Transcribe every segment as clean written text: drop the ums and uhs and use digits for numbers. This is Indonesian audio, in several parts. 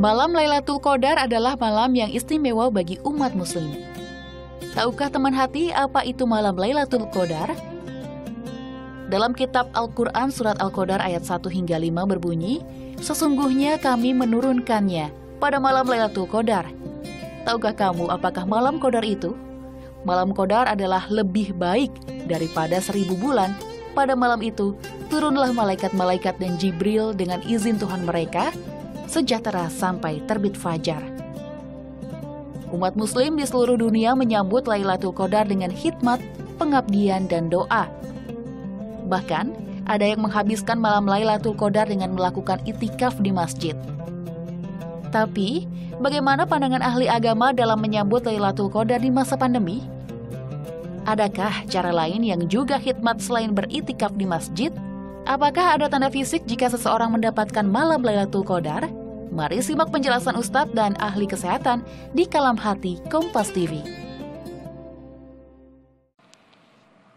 Malam Lailatul Qadar adalah malam yang istimewa bagi umat muslim. Tahukah teman hati apa itu malam Lailatul Qadar? Dalam kitab Al-Quran surat Al-Qadar ayat 1 hingga 5 berbunyi, "Sesungguhnya kami menurunkannya pada malam Lailatul Qadar." Tahukah kamu apakah malam Qadar itu? Malam Qadar adalah lebih baik daripada 1000 bulan. Pada malam itu, turunlah malaikat-malaikat dan Jibril dengan izin Tuhan mereka, sejahtera sampai terbit fajar. Umat muslim di seluruh dunia menyambut Lailatul Qadar dengan hikmat, pengabdian, dan doa. Bahkan, ada yang menghabiskan malam Lailatul Qadar dengan melakukan itikaf di masjid. Tapi, bagaimana pandangan ahli agama dalam menyambut Lailatul Qadar di masa pandemi? Adakah cara lain yang juga hikmat selain beritikaf di masjid? Apakah ada tanda fisik jika seseorang mendapatkan malam Lailatul Qadar? Mari simak penjelasan Ustadz dan ahli kesehatan di Kalam Hati Kompas TV.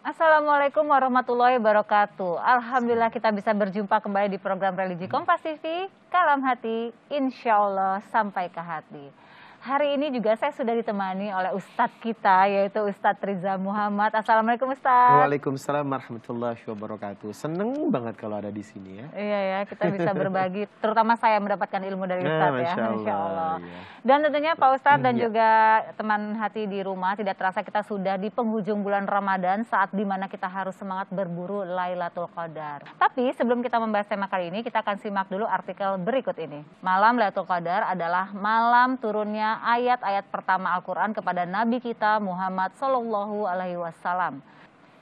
Assalamualaikum warahmatullahi wabarakatuh. Alhamdulillah kita bisa berjumpa kembali di program Religi Kompas TV, Kalam Hati, insya Allah sampai ke hati. Hari ini juga saya sudah ditemani oleh Ustadz kita, yaitu Ustadz Riza Muhammad. Assalamualaikum Ustadz. Waalaikumsalam warahmatullahi wabarakatuh. Seneng banget kalau ada di sini ya. Iya ya, kita bisa berbagi, terutama saya mendapatkan ilmu dari Ustadz ya, Masya Allah. Iya. Dan tentunya Pak Ustadz dan juga teman hati di rumah, tidak terasa kita sudah di penghujung bulan Ramadan, saat dimana kita harus semangat berburu Lailatul Qadar. Tapi sebelum kita membahas tema kali ini, kita akan simak dulu artikel berikut ini. Malam Lailatul Qadar adalah malam turunnya ayat-ayat pertama Al-Quran kepada Nabi kita Muhammad Sallallahu Alaihi Wasallam.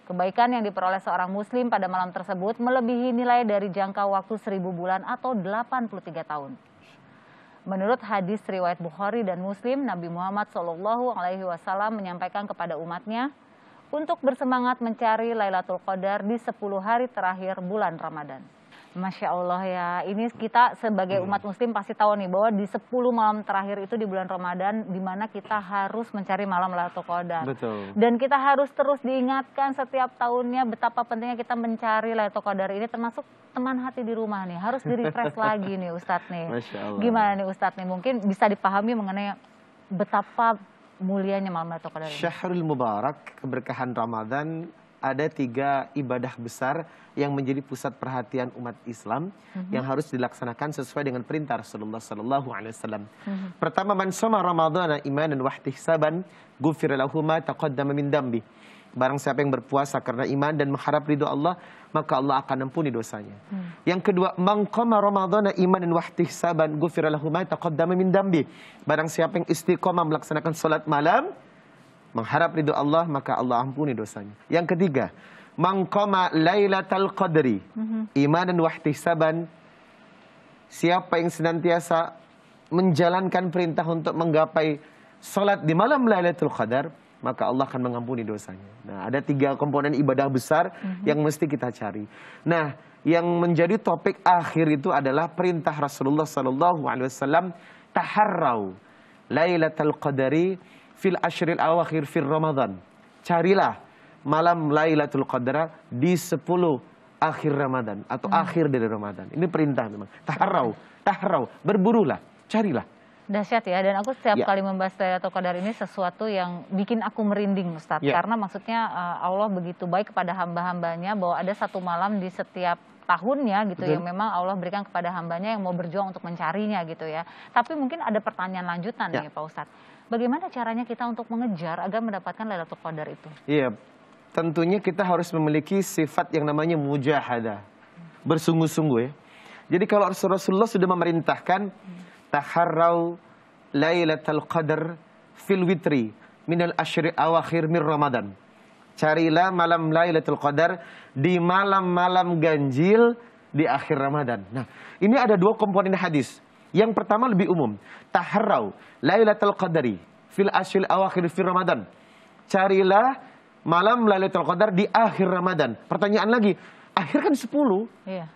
Kebaikan yang diperoleh seorang muslim pada malam tersebut melebihi nilai dari jangka waktu 1000 bulan atau 83 tahun. Menurut hadis riwayat Bukhari dan Muslim, Nabi Muhammad Sallallahu Alaihi Wasallam menyampaikan kepada umatnya untuk bersemangat mencari Lailatul Qadar di 10 hari terakhir bulan Ramadan. Masya Allah ya, ini kita sebagai umat muslim pasti tahu nih bahwa di 10 malam terakhir itu di bulan Ramadan, di mana kita harus mencari malam Lailatul Qadar. Betul. Dan kita harus terus diingatkan setiap tahunnya betapa pentingnya kita mencari Lailatul Qadar ini, termasuk teman hati di rumah nih, harus di-refresh lagi nih Ustadz nih. Masya Allah. Gimana nih Ustadz nih, mungkin bisa dipahami mengenai betapa mulianya malam Lailatul Qadar ini. Syahrul Mubarak, keberkahan Ramadan, ada 3 ibadah besar yang menjadi pusat perhatian umat Islam yang harus dilaksanakan sesuai dengan perintah Rasulullah sallallahu alaihi wasallam. Pertama, man shoma ramadhana imanan wa ihtisaban ghufira lahu ma taqaddama min dambi. Barang siapa yang berpuasa karena iman dan mengharap ridho Allah, maka Allah akan ampuni dosanya. Yang kedua, man qama ramadhana imanan wa ihtisaban ghufira lahu ma taqaddama min dambi. Barang siapa yang istiqomah melaksanakan salat malam mengharap ridho Allah, maka Allah ampuni dosanya. Yang ketiga, man qama lailatal qadri imanan wa ihtisaban. Siapa yang senantiasa menjalankan perintah untuk menggapai salat di malam Lailatul Qadar, maka Allah akan mengampuni dosanya. Nah, ada 3 komponen ibadah besar yang mesti kita cari. Nah, yang menjadi topik akhir itu adalah perintah Rasulullah sallallahu alaihi wasallam, taharrau Lailatul Qadari fil ashril awakhir fil Ramadan. Carilah malam Lailatul Qadar di 10 akhir Ramadan atau akhir dari Ramadan. Ini perintah memang. Taharrau, berburulah, carilah. Dahsyat ya, dan aku setiap kali membahas Lailatul Qadar ini sesuatu yang bikin aku merinding Ustadz. Karena maksudnya Allah begitu baik kepada hamba-hambanya bahwa ada satu malam di setiap tahunnya gitu yang memang Allah berikan kepada hambanya yang mau berjuang untuk mencarinya gitu ya. Tapi mungkin ada pertanyaan lanjutan nih Pak Ustadz. Bagaimana caranya kita untuk mengejar agar mendapatkan Lailatul Qadar itu? Iya, tentunya kita harus memiliki sifat yang namanya mujahadah, bersungguh-sungguh ya. Jadi kalau Rasulullah sudah memerintahkan taharrau Lailatul Qadar fil witri minal asyri awakhir min Ramadan. Carilah malam Lailatul Qadar di malam-malam ganjil di akhir Ramadan. Nah, ini ada 2 komponen hadis. Yang pertama lebih umum, taharrau Lailatul Qadari fil ashril awakhir fil Ramadan. Carilah malam Lailatul Qadar di akhir Ramadan. Pertanyaan lagi, akhir kan 10. Iya.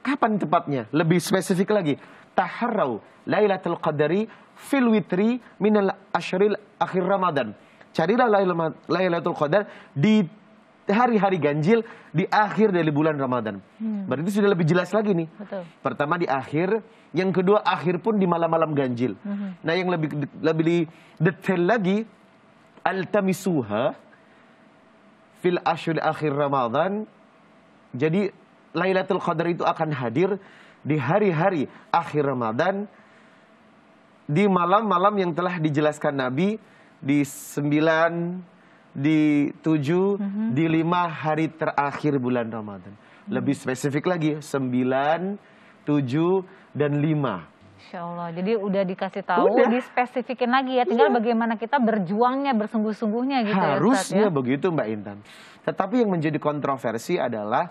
Kapan tepatnya? Lebih spesifik lagi. Taharrau Lailatul Qadari fil witri minal ashril akhir Ramadan. Carilah Lailatul Qadar di hari-hari ganjil di akhir dari bulan Ramadan. Berarti sudah lebih jelas lagi nih. Betul. Pertama di akhir, yang kedua akhir pun di malam-malam ganjil. Nah yang lebih detail lagi, altamisuha fil ashhur akhir Ramadan. Jadi Lailatul Qadar itu akan hadir di hari-hari akhir Ramadan, di malam-malam yang telah dijelaskan Nabi, di 9, di 7, di 5 hari terakhir bulan Ramadan. Lebih spesifik lagi, 9, 7, dan 5. Insya Allah, jadi udah dikasih tahu, Udah. dispesifikin lagi ya, tinggal bagaimana kita berjuangnya, bersungguh-sungguhnya gitu ya Ustaz Harusnya ya. begitu Mbak Intan. Tetapi yang menjadi kontroversi adalah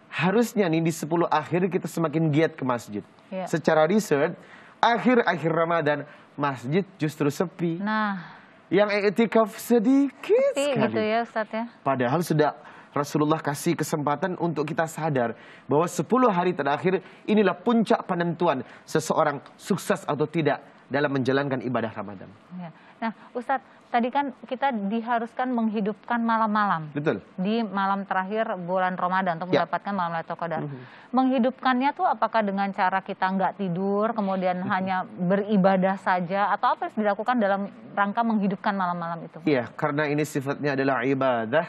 harusnya nih di 10 akhir kita semakin giat ke masjid. Ya. Secara riset, akhir-akhir Ramadan masjid justru sepi. Nah, Yang iktikaf sedikit sepi sekali. gitu ya Ustaz ya. Padahal sudah Rasulullah kasih kesempatan untuk kita sadar bahwa 10 hari terakhir inilah puncak penentuan seseorang sukses atau tidak dalam menjalankan ibadah Ramadan. Ya. Nah Ustaz, tadi kan kita diharuskan menghidupkan malam-malam. Betul. Di malam terakhir bulan Ramadan untuk Ya. mendapatkan malam Lailatul Qadar. Menghidupkannya tuh apakah dengan cara kita nggak tidur, kemudian hanya beribadah saja, atau apa yang harus dilakukan dalam rangka menghidupkan malam-malam itu? Iya, karena ini sifatnya adalah ibadah,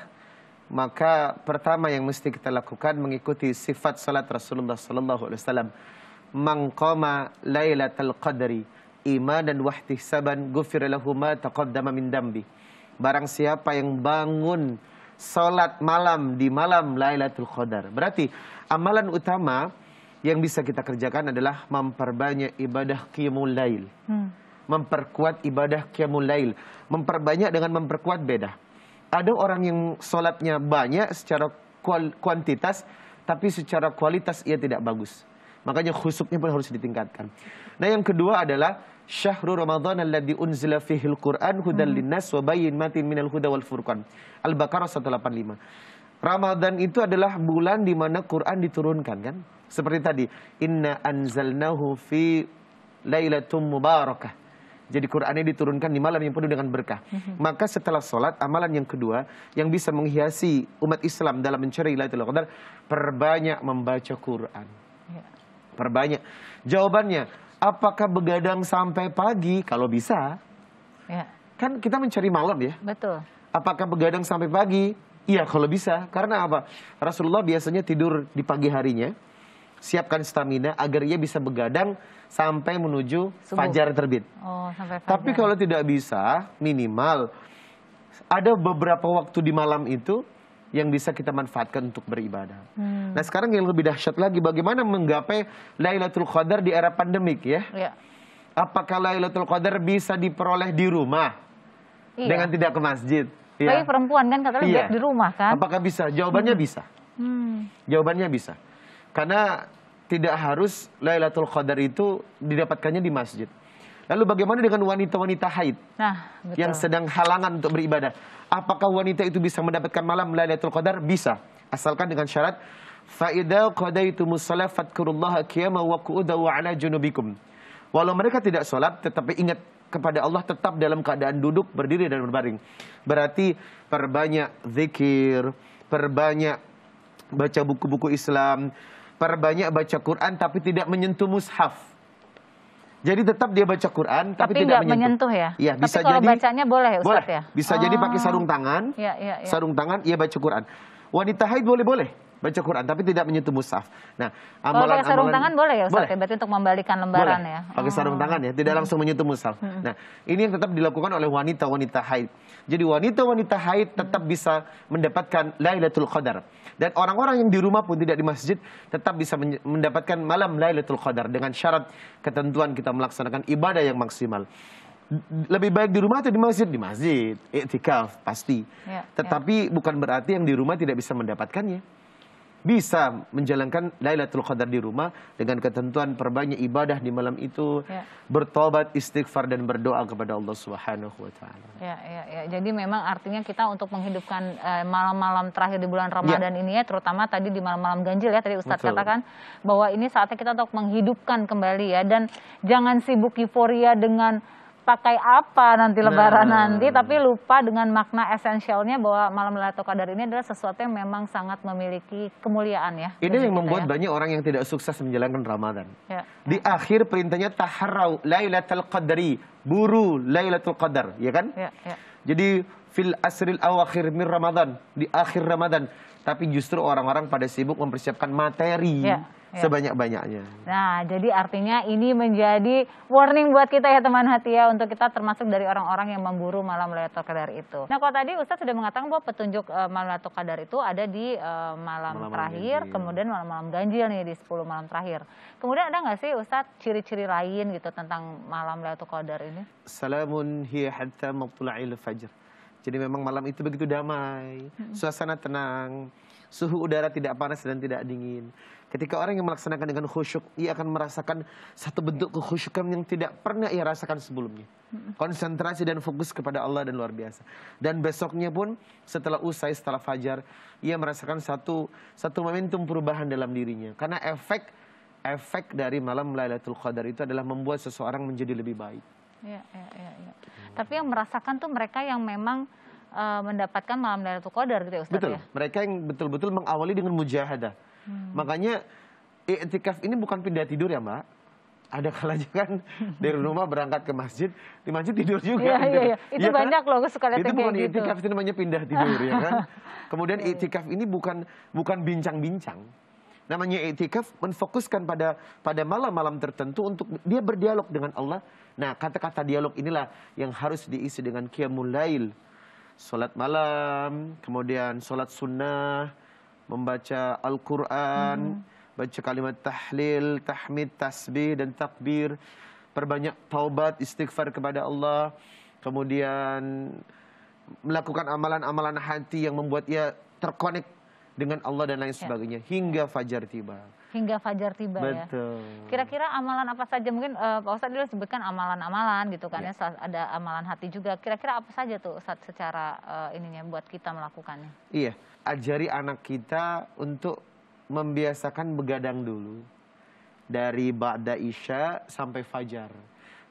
maka pertama yang mesti kita lakukan mengikuti sifat salat Rasulullah sallallahu alaihi wasallam. Man qama lailatal qadri imanan wa ihtisaban ghufira lahu ma taqaddama min dambi. Barang siapa yang bangun salat malam di malam Lailatul Qadar. Berarti amalan utama yang bisa kita kerjakan adalah memperbanyak ibadah qiyamul lail. Memperkuat ibadah qiyamul lail. Memperbanyak dengan memperkuat beda. Ada orang yang sholatnya banyak secara kuantitas, tapi secara kualitas ia tidak bagus. Makanya khusyuknya pun harus ditingkatkan. Nah yang kedua adalah Syahrul Ramadan alladzi unzila fihil Qur'an hudan linnas wa bayyinatin minal huda wal furqan. Al-Baqarah 185. Ramadan itu adalah bulan di mana Quran diturunkan kan? Seperti tadi, inna anzalnahu fi lailatum mubarakah. Jadi Quran ini diturunkan di malam yang penuh dengan berkah. Maka setelah sholat, amalan yang kedua yang bisa menghiasi umat Islam dalam mencari Lailatul Qadar, perbanyak membaca Quran. Perbanyak. Jawabannya, apakah begadang sampai pagi? Kalau bisa. Ya, Kan kita mencari malam ya. betul. Apakah begadang sampai pagi? Iya kalau bisa. Karena apa? Rasulullah biasanya tidur di pagi harinya. Siapkan stamina agar ia bisa begadang sampai menuju Subuh. fajar terbit. Oh, sampai fajar. Tapi kalau tidak bisa, minimal ada beberapa waktu di malam itu yang bisa kita manfaatkan untuk beribadah. Nah sekarang yang lebih dahsyat lagi, bagaimana menggapai Lailatul Qadar di era pandemik ya? Ya. Apakah Lailatul Qadar bisa diperoleh di rumah Iya. dengan tidak ke masjid? Tapi perempuan kan katanya Iya. di rumah kan? Apakah bisa? Jawabannya bisa. Jawabannya bisa. Karena tidak harus Lailatul Qadar itu didapatkannya di masjid. Lalu bagaimana dengan wanita-wanita haid Nah, betul. yang sedang halangan untuk beribadah? Apakah wanita itu bisa mendapatkan malam Lailatul Qadar? Bisa. Asalkan dengan syarat فَإِذَا قَدَيْتُمُ الصَّلَاةَ فَاذْكُرُوا اللَّهَ قِيَامًا وَقُعُودًا وَعَلَى جُنُوبِكُمْ. Walau mereka tidak sholat, tetapi ingat kepada Allah tetap dalam keadaan duduk, berdiri, dan berbaring. Berarti perbanyak zikir, perbanyak baca buku-buku Islam, perbanyak baca Quran, tapi tidak menyentuh mushaf. Jadi tetap dia baca Quran, tapi tidak nggak menyentuh ya? Iya, Tapi bisa kalau jadi bacanya boleh Ustaz boleh. ya? Bisa jadi pakai sarung tangan, Iya, iya, iya. sarung tangan, ia baca Quran. Wanita haid boleh baca Quran, tapi tidak menyentuh mushaf. Nah, Kalau pakai sarung tangan boleh ya Ustaz boleh. ya? Berarti untuk membalikan lembaran Boleh. ya? Pakai sarung tangan ya, tidak langsung menyentuh mushaf. Nah, ini yang tetap dilakukan oleh wanita-wanita haid. Jadi wanita-wanita haid tetap bisa mendapatkan Lailatul Qadar. Dan orang-orang yang di rumah pun tidak di masjid tetap bisa mendapatkan malam Lailatul Qadar dengan syarat ketentuan kita melaksanakan ibadah yang maksimal. Lebih baik di rumah atau di masjid? Di masjid, iktikaf pasti. Ya, Tetapi bukan berarti yang di rumah tidak bisa mendapatkannya. Bisa menjalankan Lailatul Qadar di rumah dengan ketentuan perbanyak ibadah di malam itu, Ya. bertobat, istighfar, dan berdoa kepada Allah Subhanahu wa Ta'ala. Ya, ya, ya. Jadi memang artinya kita untuk menghidupkan malam-malam terakhir di bulan Ramadan ini ya, terutama tadi di malam-malam ganjil ya, tadi Ustadz Betul. katakan bahwa ini saatnya kita untuk menghidupkan kembali ya, dan jangan sibuk euforia dengan pakai apa nanti lebaran nanti, tapi lupa dengan makna esensialnya bahwa malam Lailatul Qadar ini adalah sesuatu yang memang sangat memiliki kemuliaan ya. Ini yang membuat banyak orang yang tidak sukses menjalankan Ramadan. Di akhir perintahnya taharrau Lailatul Qadri, buru Lailatul Qadar, ya kan? Jadi fil asril awakhir min Ramadan, di akhir Ramadan. Tapi justru orang-orang pada sibuk mempersiapkan materi. Sebanyak-banyaknya. Nah, jadi artinya ini menjadi warning buat kita ya teman hati ya, untuk kita termasuk dari orang-orang yang memburu malam Lailatul Qadar itu. Nah, kalau tadi Ustadz sudah mengatakan bahwa petunjuk malam Lailatul Qadar itu ada di malam terakhir, kemudian malam-malam ganjil nih di 10 malam terakhir. Kemudian ada nggak sih Ustadz ciri-ciri lain gitu tentang malam Lailatul Qadar ini? Salamun hiya hatta matla'il fajr. Jadi memang malam itu begitu damai, suasana tenang, suhu udara tidak panas dan tidak dingin. Ketika orang yang melaksanakan dengan khusyuk, ia akan merasakan satu bentuk kekhusyukan yang tidak pernah ia rasakan sebelumnya. Konsentrasi dan fokus kepada Allah dan luar biasa. Dan besoknya pun setelah usai, setelah fajar, ia merasakan satu momentum perubahan dalam dirinya. Karena efek dari malam Lailatul Qadar itu adalah membuat seseorang menjadi lebih baik. Tapi yang merasakan tuh mereka yang memang mendapatkan malam Lailatul Qadar gitu ya Ustaz. Betul, mereka yang betul-betul mengawali dengan mujahadah. Makanya i'tikaf ini bukan pindah tidur ya Mbak. Ada kalanya kan dari rumah berangkat ke masjid, di masjid tidur juga. Itu banyak loh suka lihat itu bukan gitu. i'tikaf, itu namanya pindah tidur ya kan. Kemudian i'tikaf ini bukan bincang-bincang. Namanya i'tikaf menfokuskan pada malam-malam tertentu untuk dia berdialog dengan Allah. Nah, kata-kata dialog inilah yang harus diisi dengan qiyamul lail, salat malam, kemudian salat sunnah, membaca Al-Quran, baca kalimat tahlil, tahmid, tasbih, dan takbir. Perbanyak taubat, istighfar kepada Allah. Kemudian melakukan amalan-amalan hati yang membuat ia terkonek dengan Allah dan lain sebagainya. Hingga fajar tiba. Hingga fajar tiba. Betul. Ya. Kira-kira amalan apa saja? Mungkin Pak Ustadz dulu sebutkan amalan-amalan gitu kan ya. Ada amalan hati juga. Kira-kira apa saja tuh Ustadz secara ininya buat kita melakukannya? Iya. Ajari anak kita untuk membiasakan begadang dulu dari ba'da isya sampai fajar.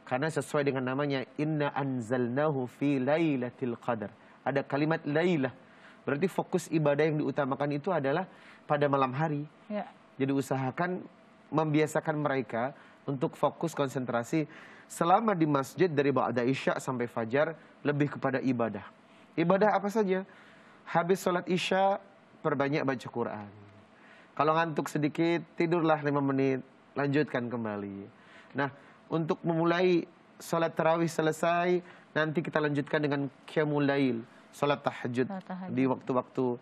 Karena sesuai dengan namanya inna anzalnahu fi lailatul qadar. Ada kalimat lailah. Berarti fokus ibadah yang diutamakan itu adalah pada malam hari. Jadi usahakan membiasakan mereka untuk fokus konsentrasi selama di masjid dari ba'da isya sampai fajar lebih kepada ibadah. Ibadah apa saja? Habis sholat isya, perbanyak baca Quran. Kalau ngantuk sedikit, tidurlah 5 menit, lanjutkan kembali. Nah, untuk memulai sholat tarawih selesai, nanti kita lanjutkan dengan qiyamul lail, sholat tahajud di waktu-waktu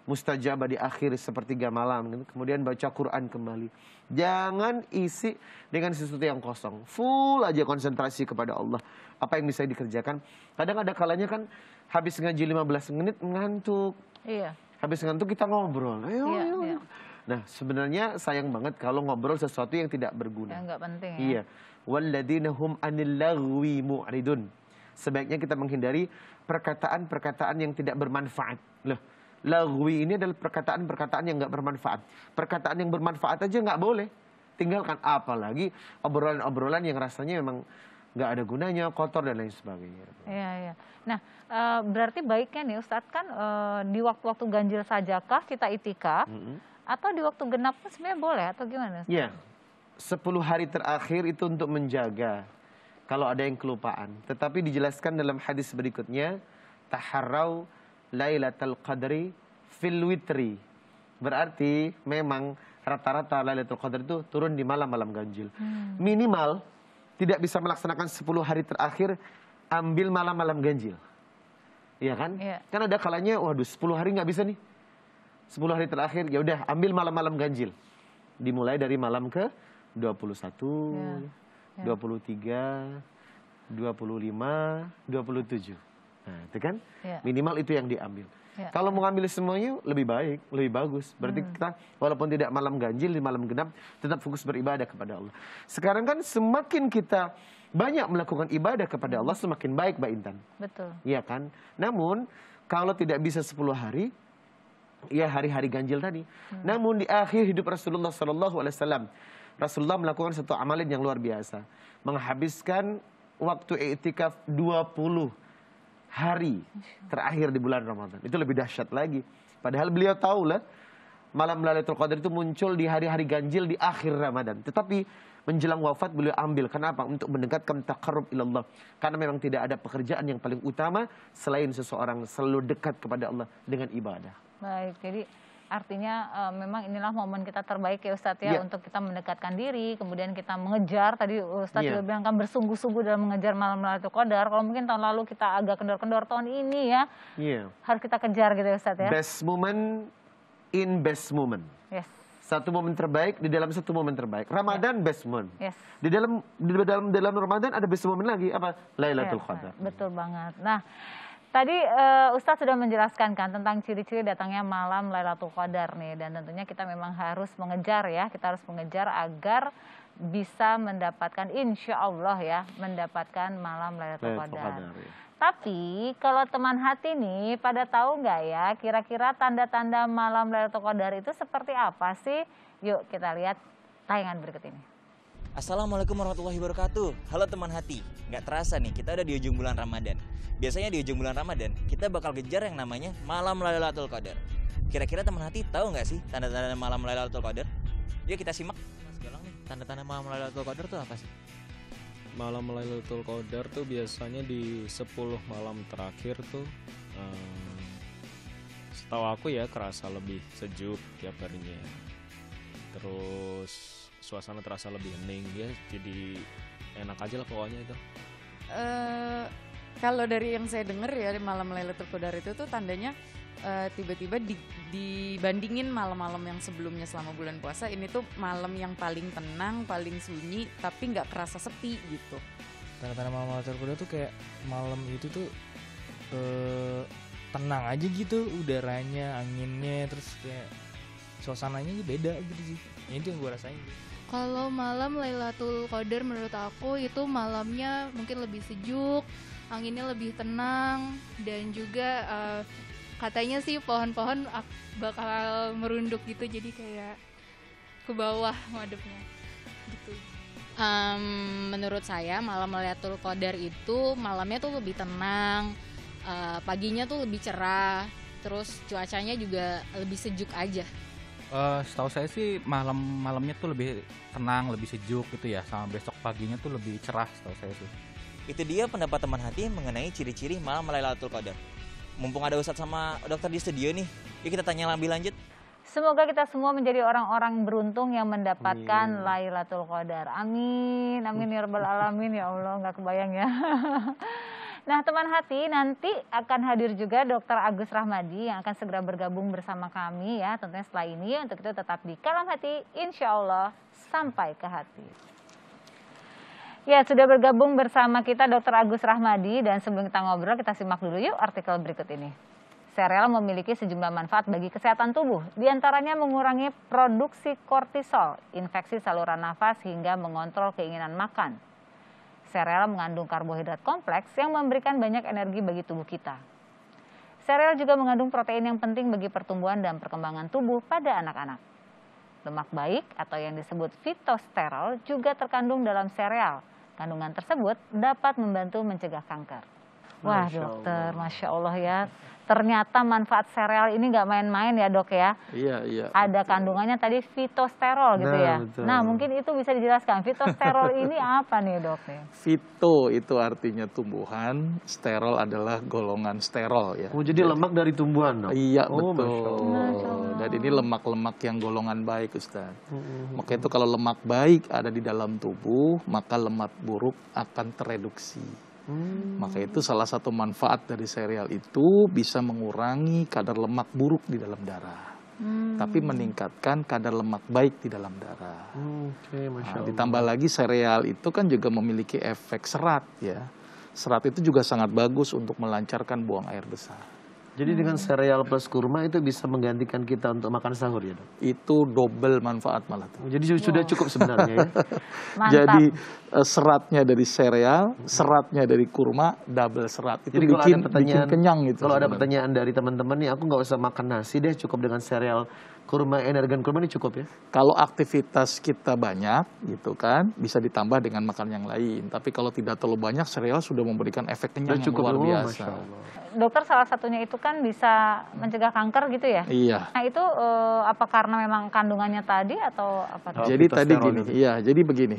mustajabah di akhir sepertiga malam. Kemudian baca Quran kembali. Jangan isi dengan sesuatu yang kosong. Full aja konsentrasi kepada Allah. Apa yang bisa dikerjakan. Kadang ada kalanya kan habis ngaji 15 menit ngantuk. Habis ngantuk kita ngobrol. Ayo. Nah, sebenarnya sayang banget kalau ngobrol sesuatu yang tidak berguna. Yang nggak penting ya. Iya. Walladzina hum 'anil lagwi mu'ridun. Sebaiknya kita menghindari perkataan-perkataan yang tidak bermanfaat. Loh, lagwi ini adalah perkataan-perkataan yang nggak bermanfaat. Perkataan yang bermanfaat aja nggak boleh. Tinggalkan, apalagi obrolan-obrolan yang rasanya memang nggak ada gunanya, kotor dan lain sebagainya. Iya. Nah, berarti baiknya nih Ustadz kan di waktu-waktu ganjil sajakah kita itikaf, atau di waktu genap pun sebenarnya boleh atau gimana? Iya, 10 hari terakhir itu untuk menjaga kalau ada yang kelupaan. Tetapi dijelaskan dalam hadis berikutnya, taharrau Lailatul Qadri fil witri. Berarti memang rata-rata Lailatul Qadar itu turun di malam-malam ganjil. Minimal tidak bisa melaksanakan 10 hari terakhir, ambil malam-malam ganjil. Iya kan? Kan ada kalanya, waduh 10 hari nggak bisa nih. 10 hari terakhir, ya udah ambil malam-malam ganjil. Dimulai dari malam ke 21, 23, 25, 27. Nah, itu kan minimal itu yang diambil. Kalau mau ngambil semuanya lebih baik, lebih bagus. Berarti kita walaupun tidak malam ganjil, di malam genap tetap fokus beribadah kepada Allah. Sekarang kan semakin kita banyak melakukan ibadah kepada Allah, semakin baik Mbak Intan. Betul. Iya kan? Namun kalau tidak bisa 10 hari, ya hari-hari ganjil tadi. Namun di akhir hidup Rasulullah SAW, Rasulullah melakukan satu amalan yang luar biasa. Menghabiskan waktu i'tikaf 20 hari terakhir di bulan Ramadan. Itu lebih dahsyat lagi. Padahal beliau tahu lah, malam Lailatul Qadar itu muncul di hari-hari ganjil di akhir Ramadan. Tetapi menjelang wafat beliau ambil. Kenapa? Untuk mendekatkan taqarrub ilallah. Karena memang tidak ada pekerjaan yang paling utama selain seseorang selalu dekat kepada Allah dengan ibadah. Baik, jadi artinya memang inilah momen kita terbaik ya Ustadz ya, untuk kita mendekatkan diri, kemudian kita mengejar, tadi Ustadz juga bilang kan bersungguh-sungguh dalam mengejar malam Lailatul Qadar. Kalau mungkin tahun lalu kita agak kendor-kendor, tahun ini ya harus kita kejar gitu ya Ustadz ya. Best moment in best moment. Yes. Satu momen terbaik di dalam satu momen terbaik. Ramadan best moment. Yes. Di dalam Ramadan ada best moment lagi, apa? Lailatul Qadar. Betul banget. Nah, tadi Ustadz sudah menjelaskan kan tentang ciri-ciri datangnya malam Lailatul Qadar nih, dan tentunya kita memang harus mengejar ya, kita harus mengejar agar bisa mendapatkan, insya Allah ya, mendapatkan malam Lailatul Qadar. Ya. Tapi kalau teman hati nih, pada tahu nggak ya kira-kira tanda-tanda malam Lailatul Qadar itu seperti apa sih? Yuk kita lihat tayangan berikut ini. Assalamualaikum warahmatullahi wabarakatuh. Halo teman hati, nggak terasa nih kita udah di ujung bulan Ramadan. Biasanya di ujung bulan Ramadan kita bakal kejar yang namanya malam Lailatul Qadar. Kira-kira teman hati tahu nggak sih tanda-tanda malam Lailatul Qadar? Yuk kita simak. Mas Galang nih, tanda-tanda malam Lailatul Qadar tuh apa sih? Malam Lailatul Qadar tuh biasanya di 10 malam terakhir tuh setahu aku ya kerasa lebih sejuk tiap harinya. Terus suasana terasa lebih hening ya, jadi enak aja lah pokoknya itu. Kalau dari yang saya dengar ya, malam Lailatul Qadar itu tuh tandanya tiba-tiba dibandingin malam-malam yang sebelumnya selama bulan puasa, ini tuh malam yang paling tenang, paling sunyi, tapi nggak kerasa sepi gitu. Tanda-tanda malam Lailatul Qadar tuh kayak malam itu tuh tenang aja gitu, udaranya, anginnya, terus kayak suasananya beda gitu sih. Itu yang gue rasain. Kalau malam Lailatul Qadar menurut aku itu malamnya mungkin lebih sejuk, anginnya lebih tenang, dan juga katanya sih pohon-pohon bakal merunduk gitu, jadi kayak ke bawah madepnya gitu. Menurut saya malam Lailatul Qadar itu malamnya tuh lebih tenang, paginya tuh lebih cerah, terus cuacanya juga lebih sejuk aja. Setahu saya sih malamnya tuh lebih tenang, lebih sejuk gitu ya, sama besok paginya tuh lebih cerah setahu saya sih. Itu dia pendapat teman hati mengenai ciri-ciri malam Lailatul Qadar. Mumpung ada Ustadz sama dokter di studio nih, yuk kita tanya lebih lanjut. Semoga kita semua menjadi orang-orang beruntung yang mendapatkan Lailatul Qadar. Amin, amin ya rabbal alamin, ya Allah, nggak kebayang ya. Nah teman hati, nanti akan hadir juga Dr. Agus Rahmadi yang akan segera bergabung bersama kami ya, tentunya setelah ini. Untuk itu tetap di Kalam Hati, insya Allah sampai ke hati. Ya, sudah bergabung bersama kita Dr. Agus Rahmadi, dan sebelum kita ngobrol, kita simak dulu yuk artikel berikut ini. Sereal memiliki sejumlah manfaat bagi kesehatan tubuh, diantaranya mengurangi produksi kortisol, infeksi saluran nafas, hingga mengontrol keinginan makan. Sereal mengandung karbohidrat kompleks yang memberikan banyak energi bagi tubuh kita. Sereal juga mengandung protein yang penting bagi pertumbuhan dan perkembangan tubuh pada anak-anak. Lemak baik atau yang disebut fitosterol juga terkandung dalam sereal. Kandungan tersebut dapat membantu mencegah kanker. Wah dokter, Masya Allah ya. Ternyata manfaat sereal ini nggak main-main ya dok ya. Iya. Ada kandungannya tadi fitosterol gitu ya. Betul. Nah mungkin itu bisa dijelaskan. Fitosterol ini apa nih dok? Fito itu artinya tumbuhan, sterol adalah golongan sterol ya. Oh jadi lemak dari tumbuhan dok? Iya betul. Dan ini lemak-lemak yang golongan baik Ustaz. Maka itu kalau lemak baik ada di dalam tubuh, maka lemak buruk akan tereduksi. Maka itu salah satu manfaat dari sereal itu bisa mengurangi kadar lemak buruk di dalam darah, tapi meningkatkan kadar lemak baik di dalam darah. Masya Allah. Ditambah lagi sereal itu kan juga memiliki efek serat ya. Serat itu juga sangat bagus untuk melancarkan buang air besar. Jadi dengan sereal plus kurma itu bisa menggantikan kita untuk makan sahur ya dok? Itu double manfaat malah. Jadi sudah cukup sebenarnya ya? Jadi seratnya dari sereal, seratnya dari kurma, double serat. Itu jadi bikin kenyang gitu. Kalau ada pertanyaan dari teman-teman nih, aku nggak usah makan nasi deh, cukup dengan sereal kurma, energen kurma ini cukup ya? Kalau aktivitas kita banyak gitu kan, bisa ditambah dengan makan yang lain. Tapi kalau tidak terlalu banyak, sereal sudah memberikan efek kenyang yang luar biasa. Dokter, salah satunya itu kan bisa mencegah kanker gitu ya? Iya. Nah itu apa karena memang kandungannya tadi atau apa? Jadi tadi gini, iya. Jadi begini,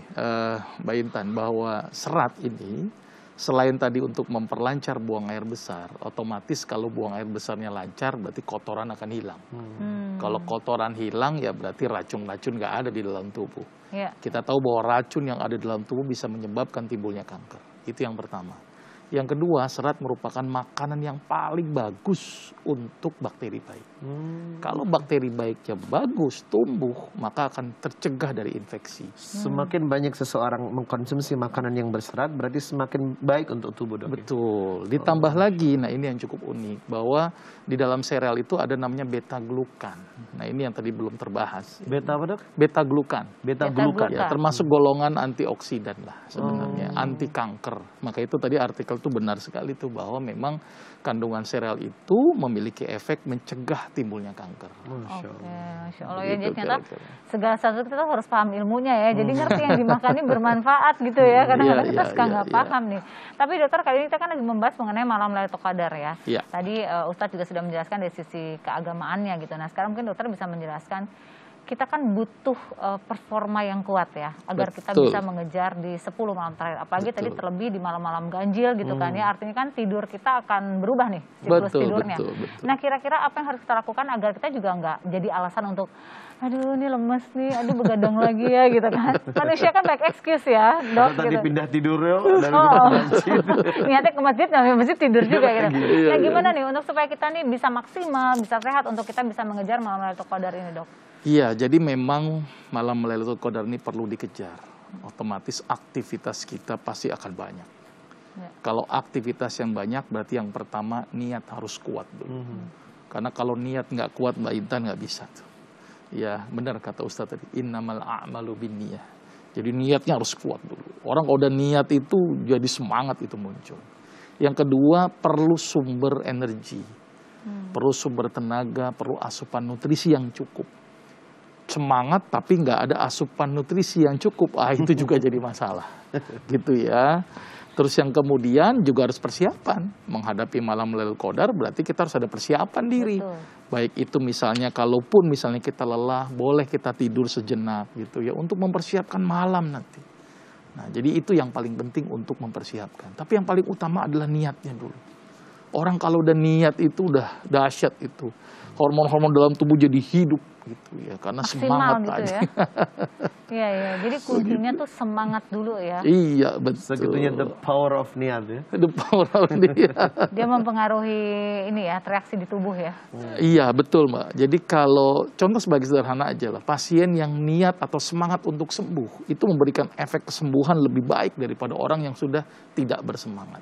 Mbak Intan, bahwa serat ini selain tadi untuk memperlancar buang air besar, otomatis kalau buang air besarnya lancar, berarti kotoran akan hilang. Kalau kotoran hilang, ya berarti racun-racun nggak ada di dalam tubuh. Ya. Kita tahu bahwa racun yang ada di dalam tubuh bisa menyebabkan timbulnya kanker. Itu yang pertama. Yang kedua, serat merupakan makanan yang paling bagus untuk bakteri baik. Kalau bakteri baiknya bagus, tumbuh, maka akan tercegah dari infeksi. Semakin banyak seseorang mengkonsumsi makanan yang berserat, berarti semakin baik untuk tubuh, Dok. Betul. Ditambah lagi, nah ini yang cukup unik, bahwa di dalam sereal itu ada namanya beta-glukan. Nah ini yang tadi belum terbahas. Beta apa, Dok? Beta-glukan. Beta-glukan. Ya, termasuk golongan antioksidan lah sebenarnya, anti kanker. Maka itu tadi artikel itu benar sekali tuh, bahwa memang kandungan sereal itu memiliki efek mencegah timbulnya kanker. Masya Allah. Ya, jadi ternyata segala sesuatu kita harus paham ilmunya ya. Jadi ngerti yang dimakan ini bermanfaat gitu ya. Kadang-kadang kita suka nggak paham nih. Tapi dokter, kali ini kita kan lagi membahas mengenai malam Lailatul Qadar ya. Tadi Ustadz juga sudah menjelaskan dari sisi keagamaannya gitu. Nah sekarang mungkin dokter bisa menjelaskan, kita kan butuh performa yang kuat ya, agar kita bisa mengejar di 10 malam terakhir. Apalagi tadi terlebih di malam-malam ganjil gitu kan ya, artinya kan tidur kita akan berubah nih, siklus tidurnya. Nah kira-kira apa yang harus kita lakukan agar kita juga nggak jadi alasan untuk, aduh ini lemes nih, aduh begadang lagi ya gitu kan. Manusia kan banyak excuse ya, Dok. Tadi gitu. pindah tidur ya, dari masjid. Niatnya ke masjid, namanya masjid tidur juga gitu. Nah gimana nih untuk supaya kita nih bisa maksimal, bisa sehat untuk kita bisa mengejar malam Lailatul Qadar ini, Dok? Iya, jadi memang malam Lailatul Qadar ini perlu dikejar. Otomatis aktivitas kita pasti akan banyak. Kalau aktivitas yang banyak, berarti yang pertama niat harus kuat dulu. Karena kalau niat nggak kuat, Mbak Intan nggak bisa tuh. Ya, benar kata Ustadz tadi, innamal a'malu binniyah. Jadi niatnya harus kuat dulu. Orang kalau udah niat itu jadi semangat itu muncul. Yang kedua, perlu sumber energi. Perlu sumber tenaga, perlu asupan nutrisi yang cukup. Semangat tapi nggak ada asupan nutrisi yang cukup, itu juga jadi masalah, gitu ya. Terus yang kemudian juga harus persiapan menghadapi malam Lailatul Qadar, berarti kita harus ada persiapan diri. Baik itu misalnya, kalaupun misalnya kita lelah, boleh kita tidur sejenak, gitu ya, untuk mempersiapkan malam nanti. Nah, jadi itu yang paling penting untuk mempersiapkan. Tapi yang paling utama adalah niatnya dulu. Orang kalau udah niat itu udah dahsyat itu. Hormon-hormon dalam tubuh jadi hidup gitu ya, karena semangat gitu aja. Iya ya, jadi kuncinya tuh semangat dulu ya. Iya, betul. Segitunya the power of niat ya. The power of niat. Dia mempengaruhi ini ya, reaksi di tubuh ya. Iya, betul, Mbak. Jadi kalau contoh sebagai sederhana aja lah, pasien yang niat atau semangat untuk sembuh itu memberikan efek kesembuhan lebih baik daripada orang yang sudah tidak bersemangat.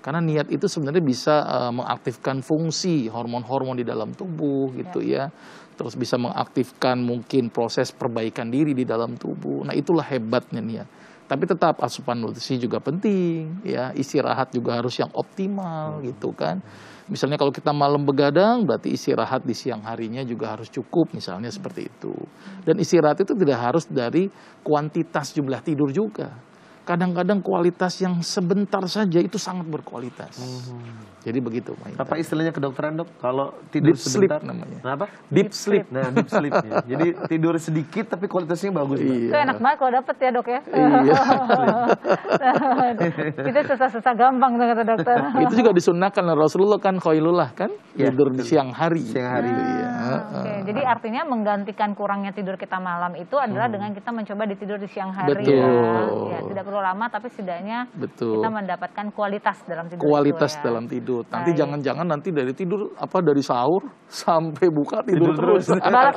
Karena niat itu sebenarnya bisa mengaktifkan fungsi hormon-hormon di dalam tubuh gitu ya. Terus bisa mengaktifkan mungkin proses perbaikan diri di dalam tubuh. Nah, itulah hebatnya niat. Tapi tetap asupan nutrisi juga penting ya, istirahat juga harus yang optimal gitu kan. Misalnya kalau kita malam begadang, berarti istirahat di siang harinya juga harus cukup, misalnya seperti itu. Dan istirahat itu tidak harus dari kuantitas jumlah tidur juga. Kadang-kadang kualitas yang sebentar saja itu sangat berkualitas. Jadi begitu. Apa istilahnya kedokteran, Dok? Kalau tidur deep sebentar, sleep namanya. Apa? Deep sleep. Nah, deep sleep ya. Jadi tidur sedikit tapi kualitasnya bagus. Itu enak banget kalau dapet ya, Dok ya. Kita susah-susah gampang tuh kata dokter. Itu juga disunnahkan Rasulullah kan, qailullah kan, tidur di siang hari. Jadi artinya menggantikan kurangnya tidur kita malam itu adalah dengan kita mencoba tidur di siang hari. Betul. Ya, tidak perlu lama tapi setidaknya kita mendapatkan kualitas dalam tidur. Kualitas dalam tidur. Nanti jangan-jangan nanti dari tidur dari sahur sampai buka tidur terus. Balas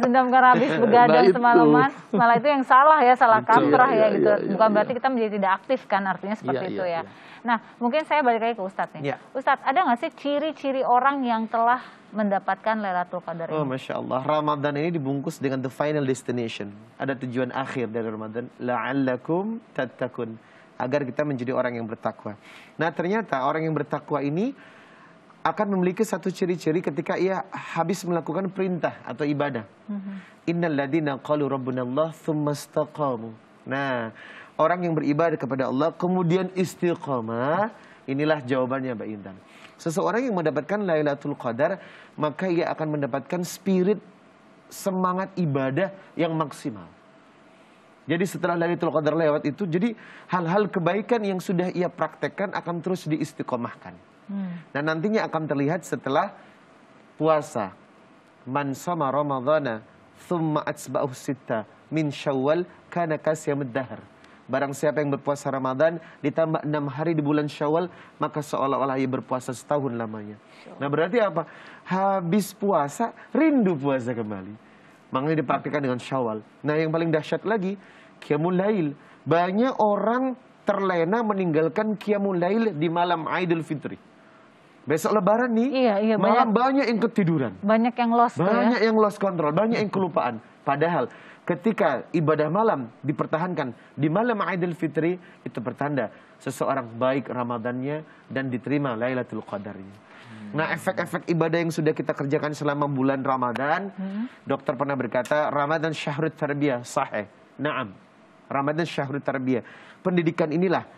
dendam karena habis begadang semalaman. Malah itu yang salah ya, salah kaprah ya gitu. Bukan berarti kita menjadi tidak aktif kan, artinya seperti itu ya. Nah, mungkin saya balik lagi ke Ustadz nih. Ustadz, ada nggak sih ciri-ciri orang yang telah mendapatkan Lailatul Qadar ini? Oh, Masya Allah. Ramadan ini dibungkus dengan the final destination. Ada tujuan akhir dari Ramadan. La'allakum tattaqun. Agar kita menjadi orang yang bertakwa. Nah, ternyata orang yang bertakwa ini akan memiliki satu ciri-ciri ketika ia habis melakukan perintah atau ibadah. Innal ladzina qalu rabbunallah tsumma istaqamu. Nah, orang yang beribadah kepada Allah kemudian istiqamah, inilah jawabannya Mbak Intan. Seseorang yang mendapatkan Lailatul Qadar, maka ia akan mendapatkan spirit semangat ibadah yang maksimal. Jadi setelah Lailatul Qadar lewat itu, jadi hal-hal kebaikan yang sudah ia praktekkan akan terus diistiqomahkan. Dan nantinya akan terlihat setelah puasa. Man sama Ramadhana thumma atsba'uhu sitta min Syawal kana kasyamud dahr. Barang siapa yang berpuasa Ramadan ditambah 6 hari di bulan Syawal, maka seolah-olah ia berpuasa setahun lamanya. Nah, berarti apa? Habis puasa rindu puasa kembali. Makanya dipraktikkan dengan Syawal. Nah, yang paling dahsyat lagi, Qiyamul Lail. Banyak orang terlena meninggalkan Qiyamul Lail di malam Idul Fitri. Besok Lebaran nih, malam banyak yang ketiduran. Banyak yang lost. Banyak yang lost control, banyak yang kelupaan. Padahal ketika ibadah malam dipertahankan di malam Idul Fitri, itu pertanda seseorang baik Ramadannya dan diterima Lailatul Qadarnya. Nah, efek-efek ibadah yang sudah kita kerjakan selama bulan Ramadan, dokter pernah berkata, Ramadan syahrut tarbiyah, sahih. Naam, Ramadan syahrut tarbiyah. Pendidikan inilah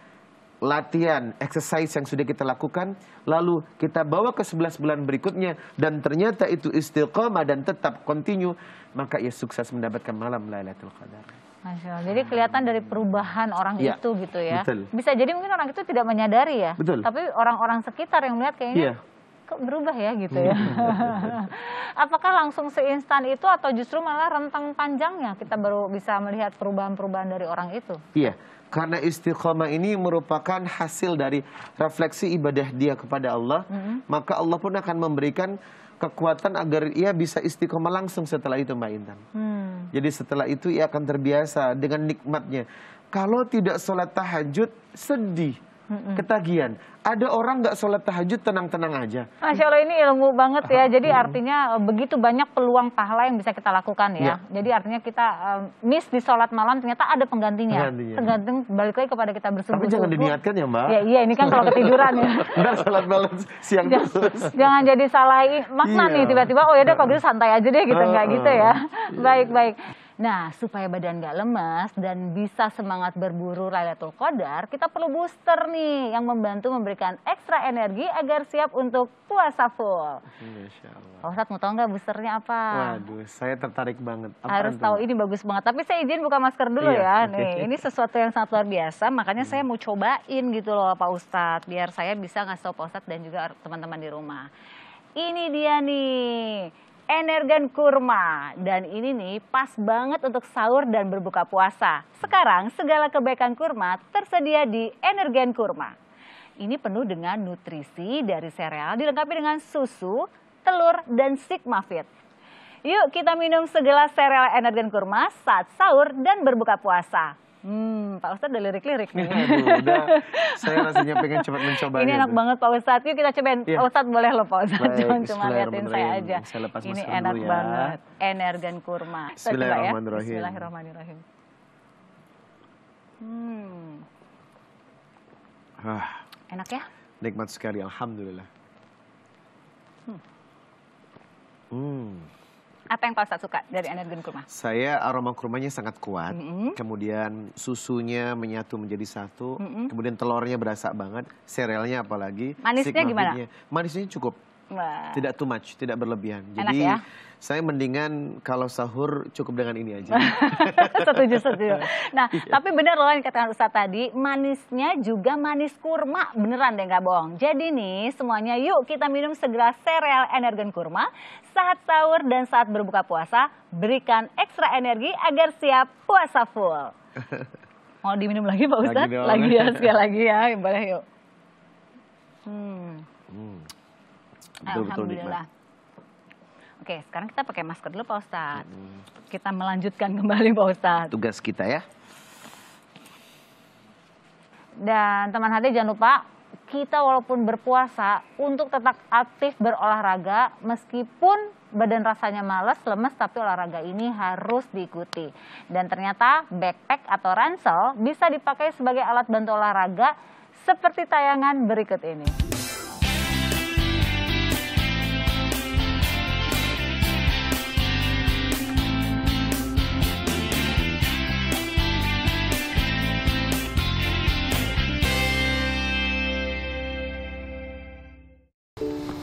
latihan, exercise yang sudah kita lakukan, lalu kita bawa ke 11 bulan berikutnya, dan ternyata itu istiqamah dan tetap continue, maka ia sukses mendapatkan malam Lailatul Qadar. Masya Allah. Jadi kelihatan dari perubahan orang itu gitu ya. Betul. Bisa jadi mungkin orang itu tidak menyadari ya. Betul. Tapi orang-orang sekitar yang melihat kayaknya kok berubah ya gitu ya. Apakah langsung seinstan itu atau justru malah rentang panjangnya kita baru bisa melihat perubahan-perubahan dari orang itu? Iya. Karena istiqamah ini merupakan hasil dari refleksi ibadah dia kepada Allah, maka Allah pun akan memberikan kekuatan agar ia bisa istiqamah langsung setelah itu, Mbak Intan. Jadi setelah itu ia akan terbiasa dengan nikmatnya. Kalau tidak sholat tahajud, sedih, ketagihan. Ada orang nggak sholat tahajud tenang-tenang aja. Masya Allah, ini ilmu banget ya. Jadi artinya begitu banyak peluang pahala yang bisa kita lakukan ya. Jadi artinya kita miss di sholat malam, ternyata ada penggantinya. Tergantung balik lagi kepada kita bersungguh-sungguh. Tapi jangan diniatkan ya, Mbak. Iya, ini kan kalau ketiduran ya. Ntar sholat malam siang terus. Jangan jadi salah makna nih tiba-tiba, oh ya udah kalau gitu santai aja deh gitu. Nggak gitu ya. Baik-baik. Nah, supaya badan nggak lemas dan bisa semangat berburu Lailatul Qadar, kita perlu booster nih yang membantu memberikan ekstra energi agar siap untuk puasa full. Pak Ustadz mau tahu nggak boosternya apa? Waduh, saya tertarik banget. Harus tahu, ini bagus banget. Tapi saya izin buka masker dulu ya. Nih, ini sesuatu yang sangat luar biasa. Makanya saya mau cobain gitu loh Pak Ustadz, biar saya bisa ngasih tahu Pak Ustadz dan juga teman-teman di rumah. Ini dia nih, Energen Kurma, dan ini nih pas banget untuk sahur dan berbuka puasa. Sekarang segala kebaikan kurma tersedia di Energen Kurma. Ini penuh dengan nutrisi dari sereal dilengkapi dengan susu, telur, dan Sigma Fit. Yuk kita minum segelas sereal Energen Kurma saat sahur dan berbuka puasa. Pak Ustadz udah lirik-lirik nih. Aduh, udah. Saya rasanya pengen cepat mencobanya. Ini enak banget Pak Ustadz. Yuk kita cobain. Pak Ustadz boleh loh Pak Ustadz. Jangan cuma liatin saya aja. Ini enak banget. Energen Kurma. Bismillahirrahmanirrahim. Bismillahirrahmanirrahim. Enak ya? Nikmat sekali, alhamdulillah. Apa yang Pak Ustadz suka dari Energen Kurma? Saya aroma kurmanya sangat kuat, kemudian susunya menyatu menjadi satu, kemudian telurnya berasa banget, serealnya apalagi. Manisnya gimana? Manisnya cukup, tidak too much, tidak berlebihan. Enak Jadi ya? saya mendingan kalau sahur cukup dengan ini aja. Setuju. Nah, tapi benar loh yang katakan Ustadz tadi, manisnya juga manis kurma, beneran deh nggak bohong. Jadi nih semuanya yuk kita minum segelas sereal Energen Kurma saat sahur dan saat berbuka puasa, berikan ekstra energi agar siap puasa full. Mau diminum lagi Pak Ustadz? Lagi ya, sekali lagi ya, boleh yuk. Alhamdulillah. Oke, sekarang kita pakai masker dulu Pak Ustadz. Kita melanjutkan kembali Pak Ustadz. Tugas kita ya. Dan teman hati jangan lupa, kita walaupun berpuasa untuk tetap aktif berolahraga, meskipun badan rasanya malas, lemes, tapi olahraga ini harus diikuti. Dan ternyata backpack atau ransel bisa dipakai sebagai alat bantu olahraga seperti tayangan berikut ini.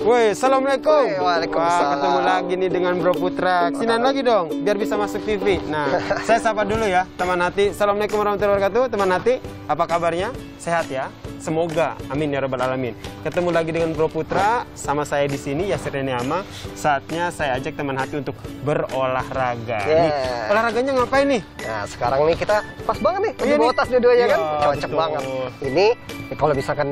Woi, assalamualaikum. Waalaikumsalam. Wah, ketemu lagi nih dengan Bro Putra. Sinan lagi dong, biar bisa masuk TV. Nah, saya sapa dulu ya, teman hati. Assalamualaikum warahmatullahi wabarakatuh, teman hati. Apa kabarnya? Sehat ya? Semoga, amin ya rabbal alamin. Ketemu lagi dengan Bro Putra, sama saya di sini Yasir Ama. Saatnya saya ajak teman hati untuk berolahraga. Nih, olahraganya ngapain nih? Nah, sekarang nih kita pas banget nih, di bawah tas dua-duanya kan, cocok banget. Ini kalau misalkan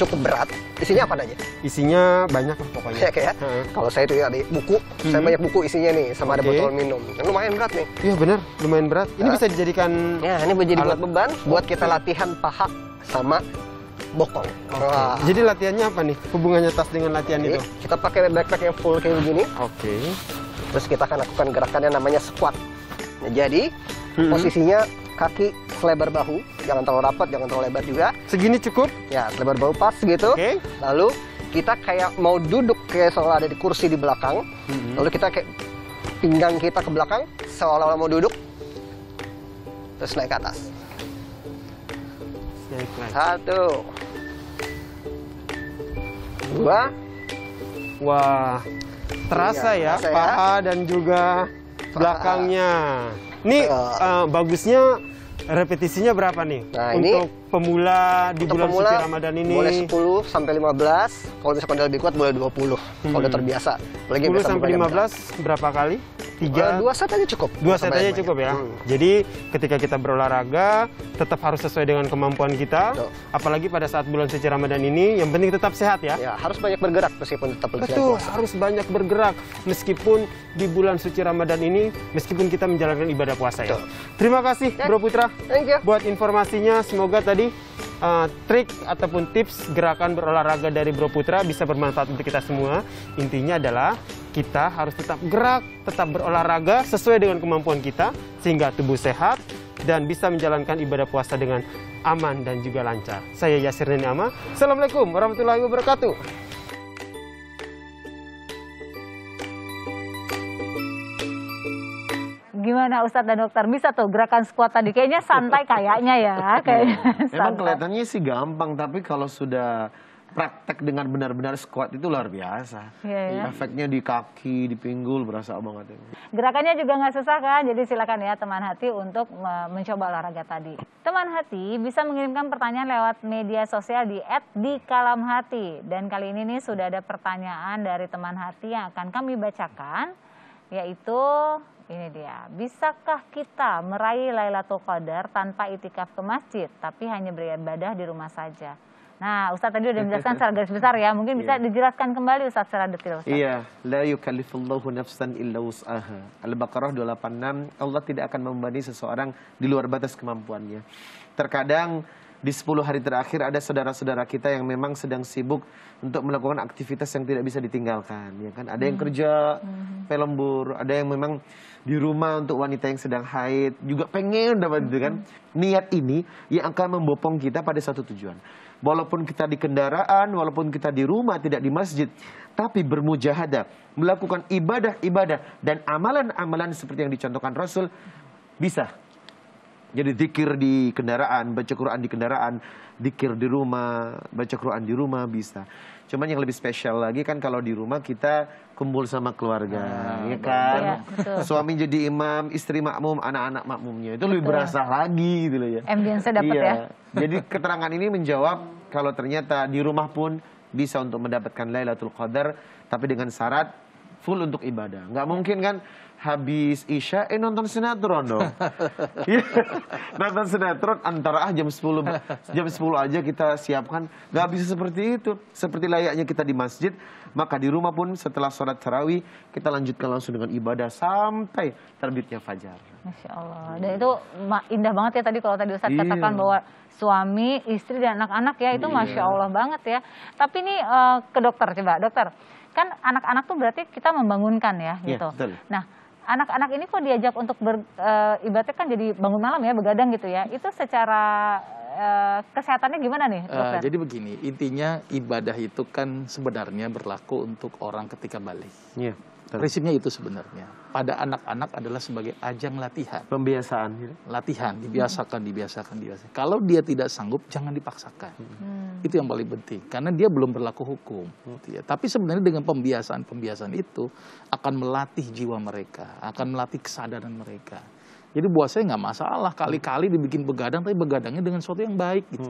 cukup berat, isinya apa aja? Isinya banyak lah pokoknya. Ya kayak, kalau saya itu ya ada buku, saya banyak buku isinya nih, sama ada botol minum. Lumayan berat nih. Iya benar, lumayan berat. Ini bisa dijadikan. Ya, ini menjadi buat beban, buat kita latihan paha sama bokong. Jadi latihannya apa nih? Hubungannya tas dengan latihan itu? Kita pakai backpack yang full kayak begini. Oke. Terus kita akan lakukan gerakan yang namanya squat. Nah, jadi posisinya kaki selebar bahu, jangan terlalu rapat, jangan terlalu lebar juga. Segini cukup? Ya, selebar bahu pas gitu. Lalu kita kayak mau duduk kayak seolah ada di kursi di belakang. Lalu kita kayak pinggang kita ke belakang seolah-olah mau duduk. Terus naik ke atas. Satu, dua. Wah, terasa ya paha dan juga belakangnya. Ini bagusnya repetisinya berapa nih? Nah, untuk pemula di bulan pemula, suci Ramadan ini? Boleh 10 sampai 15. Kalau misalkan udah lebih kuat boleh 20. Kalau udah terbiasa. 10 sampai 15 berapa kali? 3? 2 set aja cukup. 2 set aja cukup ya. Jadi ketika kita berolahraga tetap harus sesuai dengan kemampuan kita. Apalagi pada saat bulan suci Ramadan ini, yang penting tetap sehat ya. Ya, harus banyak bergerak meskipun tetap lagi Betul, puasa. harus banyak bergerak meskipun di bulan suci Ramadan ini, meskipun kita menjalankan ibadah puasa ya. Terima kasih Bro Putra. Thank you. Buat informasinya, semoga tadi trik ataupun tips gerakan berolahraga dari Bro Putra bisa bermanfaat untuk kita semua. Intinya adalah kita harus tetap gerak, tetap berolahraga sesuai dengan kemampuan kita sehingga tubuh sehat dan bisa menjalankan ibadah puasa dengan aman dan juga lancar. Saya Yasir Ama. Assalamualaikum warahmatullahi wabarakatuh. Gimana Ustadz dan Dokter, bisa tuh gerakan squat tadi? Kayaknya santai kayaknya ya. Kayaknya Memang kelihatannya sih gampang, tapi kalau sudah praktek dengan benar-benar squat itu luar biasa. Efeknya di kaki, di pinggul berasa banget. Gerakannya juga nggak susah kan? Jadi silakan ya teman hati untuk mencoba olahraga tadi. Teman hati bisa mengirimkan pertanyaan lewat media sosial di @dikalamhati. Dan kali ini nih sudah ada pertanyaan dari teman hati yang akan kami bacakan, yaitu ini dia. Bisakah kita meraih Lailatul Qadar tanpa itikaf ke masjid, tapi hanya beribadah di rumah saja? Nah, Ustadz tadi udah menjelaskan secara garis besar ya. Mungkin bisa dijelaskan kembali Ustadz secara detail. Ustadz. Iya, la yukallifullahu nafsan illa wus'aha. Al-Baqarah 286, Allah tidak akan membebani seseorang di luar batas kemampuannya. Terkadang di 10 hari terakhir ada saudara-saudara kita yang memang sedang sibuk untuk melakukan aktivitas yang tidak bisa ditinggalkan, ya kan? Ada yang kerja, lembur, ada yang memang di rumah untuk wanita yang sedang haid juga pengen dapat itu kan. Niat ini yang akan membopong kita pada satu tujuan. Walaupun kita di kendaraan, walaupun kita di rumah, tidak di masjid, tapi bermujahadah, melakukan ibadah-ibadah dan amalan-amalan seperti yang dicontohkan Rasul, bisa. Jadi zikir di kendaraan, baca Quran di kendaraan, zikir di rumah, baca Quran di rumah bisa. Cuman yang lebih spesial lagi kan kalau di rumah kita kumpul sama keluarga, ya kan? Ya, suami jadi imam, istri makmum, anak-anak makmumnya. Itu lebih berasa lagi gitu loh ya. Ambience dapat ya. Jadi keterangan ini menjawab kalau ternyata di rumah pun bisa untuk mendapatkan Lailatul Qadar, tapi dengan syarat full untuk ibadah. Nggak mungkin kan habis Isya nonton sinetron dong. Nonton sinetron antara jam 10 aja kita siapkan. Nggak bisa seperti itu. Seperti layaknya kita di masjid, maka di rumah pun setelah sholat tarawih kita lanjutkan langsung dengan ibadah sampai terbitnya fajar. Masya Allah. Dan itu indah banget ya tadi kalau tadi Ustadz katakan bahwa suami, istri dan anak-anak ya itu Masya Allah banget ya. Tapi ini ke dokter coba, dokter. Kan anak-anak tuh berarti kita membangunkan ya gitu. Betul. Nah, anak-anak ini kok diajak untuk ibaratnya kan jadi bangun malam ya, begadang gitu ya. Itu secara kesehatannya gimana nih, dokter? Jadi begini, intinya ibadah itu kan sebenarnya berlaku untuk orang ketika balik. Iya. Prinsipnya itu sebenarnya. Pada anak-anak adalah sebagai ajang latihan. Pembiasaan. Latihan, dibiasakan. Kalau dia tidak sanggup, jangan dipaksakan. Itu yang paling penting. Karena dia belum berlaku hukum. Gitu ya. Tapi sebenarnya dengan pembiasaan itu akan melatih jiwa mereka, akan melatih kesadaran mereka. Jadi buat saya nggak masalah kali-kali dibikin begadang, tapi begadangnya dengan sesuatu yang baik gitu.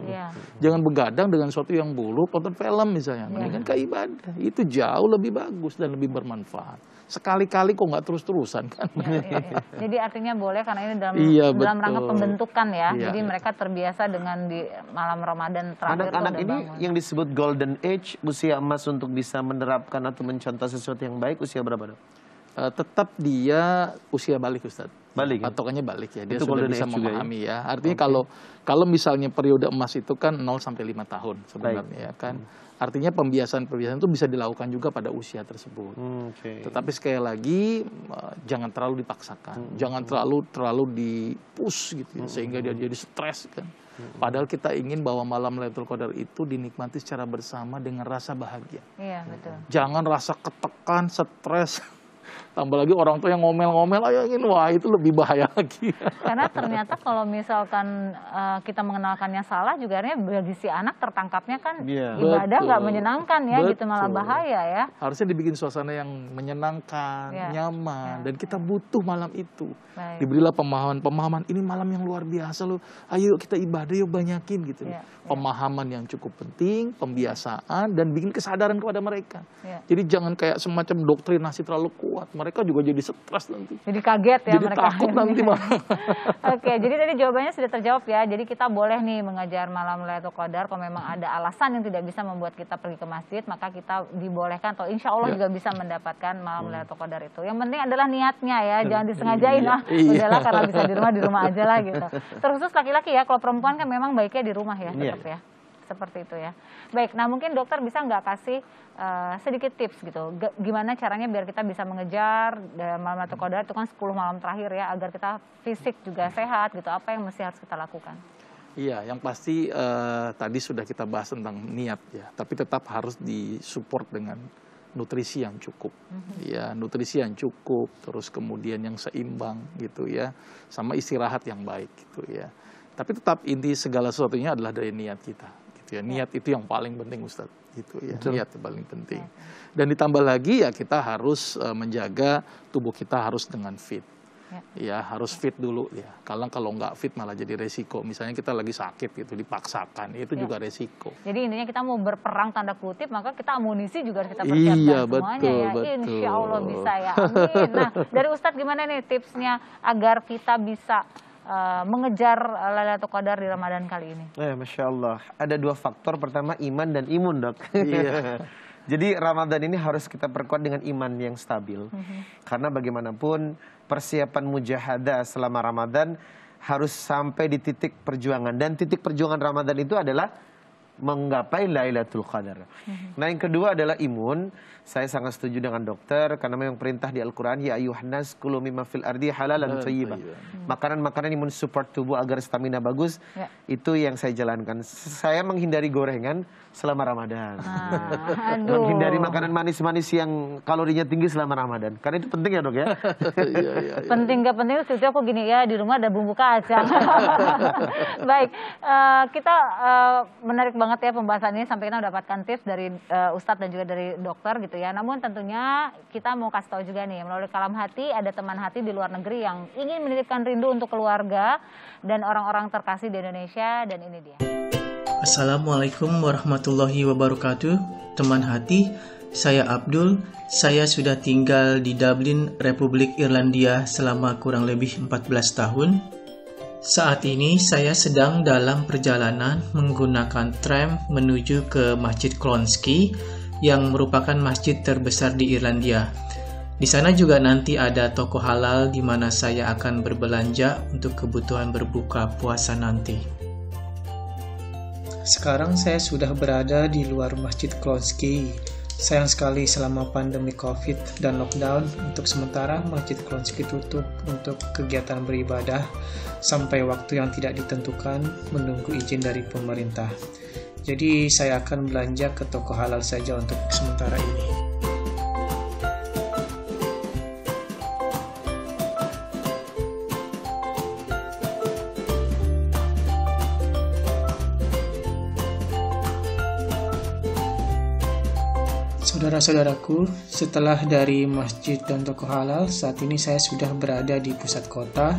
Jangan begadang dengan sesuatu yang buruk, nonton film misalnya. Mendingan ke ibadah. Itu jauh lebih bagus dan lebih bermanfaat. Sekali-kali kok nggak terus-terusan kan. Jadi artinya boleh karena ini dalam rangka pembentukan ya. Jadi mereka terbiasa dengan di malam Ramadan terakhir. Anak-anak ini yang disebut golden age, usia emas untuk bisa menerapkan atau mencontoh sesuatu yang baik, usia berapa, Dok? Tetap dia usia balik, Ustaz. Balik. Patokannya balik ya. Dia itu sudah bisa memahami ya. Artinya kalau misalnya periode emas itu kan 0 sampai 5 tahun sebenarnya ya kan. Artinya pembiasaan itu bisa dilakukan juga pada usia tersebut. Tetapi sekali lagi jangan terlalu dipaksakan. Jangan terlalu di-push gitu ya, sehingga dia jadi stres kan. Padahal kita ingin bahwa malam Lailatul Qadar itu dinikmati secara bersama dengan rasa bahagia. Iya, betul. Jangan rasa ketekan, stres. Tambah lagi orang tua yang ngomel-ngomel, wah itu lebih bahaya lagi. Karena ternyata kalau misalkan kita mengenalkannya salah juga artinya bagi si anak tertangkapnya kan ibadah nggak menyenangkan ya, gitu malah bahaya ya. Harusnya dibikin suasana yang menyenangkan, nyaman, dan kita butuh malam itu. Diberilah pemahaman, ini malam yang luar biasa loh, ayo kita ibadah yuk banyakin gitu. Pemahaman yang cukup penting, pembiasaan, dan bikin kesadaran kepada mereka. Jadi jangan kayak semacam doktrinasi terlalu kuat. Mereka juga jadi stres nanti. Jadi kaget ya jadi mereka. Jadi takut nanti mah. Oke, jadi tadi jawabannya sudah terjawab ya. Jadi kita boleh nih mengajar malam Lailatul Qadar kalau memang ada alasan yang tidak bisa membuat kita pergi ke masjid, maka kita dibolehkan atau insya Allah juga bisa mendapatkan malam Lailatul Qadar itu. Yang penting adalah niatnya ya, jangan disengajain lah. Udahlah karena bisa di rumah aja lah gitu. Terkhusus laki-laki ya, kalau perempuan kan memang baiknya di rumah ya, tetap ya. Seperti itu ya. Baik, nah mungkin dokter bisa nggak kasih sedikit tips gitu, gimana caranya biar kita bisa mengejar malam Lailatul Qadar itu kan 10 malam terakhir ya, agar kita fisik juga sehat gitu, apa yang mesti harus kita lakukan? Iya, yang pasti tadi sudah kita bahas tentang niat ya, tapi tetap harus disupport dengan nutrisi yang cukup, ya nutrisi yang cukup, terus kemudian yang seimbang gitu ya, sama istirahat yang baik gitu ya. Tapi tetap inti segala sesuatunya adalah dari niat kita. Ya, niat itu yang paling penting Ustadz, gitu ya. Niat yang paling penting. Dan ditambah lagi ya kita harus menjaga tubuh kita harus dengan fit. Ya, harus fit dulu ya. Kalau nggak fit malah jadi resiko. Misalnya kita lagi sakit gitu dipaksakan, itu juga resiko. Jadi intinya kita mau berperang tanda kutip, maka kita amunisi juga harus kita persiapkan semuanya ya. Insya Allah bisa ya. Amin. Nah, dari Ustadz gimana nih tipsnya agar kita bisa mengejar Lailatul Qadar di Ramadan kali ini? Masya Allah. Ada 2 faktor. Pertama iman dan imun, Dok. Jadi Ramadan ini harus kita perkuat dengan iman yang stabil. Karena bagaimanapun persiapan mujahadah selama Ramadan harus sampai di titik perjuangan. Dan titik perjuangan Ramadan itu adalah menggapai Lailatul Qadar. Nah yang kedua adalah imun. Saya sangat setuju dengan dokter karena memang perintah di Al-Quran, ya ayuhan nas kulu mimma fil ardi halalan thayyibah. Makanan-makanan yang mensupport tubuh agar stamina bagus, itu yang saya jalankan. Saya menghindari gorengan selama Ramadan. Menghindari makanan manis-manis yang kalorinya tinggi selama Ramadan. Karena itu penting ya, Dok ya. Penting gak penting, setuju aku gini ya, di rumah ada bumbu kacang. Baik, kita menarik banget ya pembahasan ini, sampai kita mendapatkan tips dari Ustadz dan juga dari dokter gitu ya. Namun tentunya kita mau kasih tahu juga nih, melalui Kalam Hati ada teman hati di luar negeri yang ingin menitipkan rindu untuk keluarga dan orang-orang terkasih di Indonesia, dan ini dia. Assalamualaikum warahmatullahi wabarakatuh. Teman hati, saya Abdul. Saya sudah tinggal di Dublin, Republik Irlandia selama kurang lebih 14 tahun. Saat ini saya sedang dalam perjalanan menggunakan tram menuju ke Masjid Clonskeagh yang merupakan masjid terbesar di Irlandia. Di sana juga nanti ada toko halal di mana saya akan berbelanja untuk kebutuhan berbuka puasa nanti. Sekarang saya sudah berada di luar Masjid Clonskeagh. Sayang sekali selama pandemi COVID dan lockdown, untuk sementara Masjid Klonski tutup untuk kegiatan beribadah sampai waktu yang tidak ditentukan menunggu izin dari pemerintah. Jadi saya akan belanja ke toko halal saja untuk sementara ini. Saudara-saudaraku, setelah dari masjid dan toko halal, saat ini saya sudah berada di pusat kota,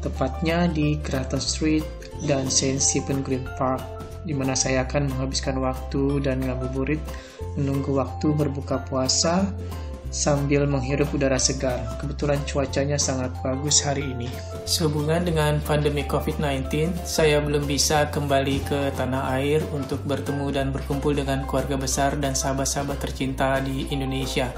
tepatnya di Grafton Street dan St. Stephen Green Park, di mana saya akan menghabiskan waktu dan ngabuburit menunggu waktu berbuka puasa sambil menghirup udara segar. Kebetulan cuacanya sangat bagus hari ini. Sehubungan dengan pandemi COVID-19, saya belum bisa kembali ke tanah air untuk bertemu dan berkumpul dengan keluarga besar dan sahabat-sahabat tercinta di Indonesia.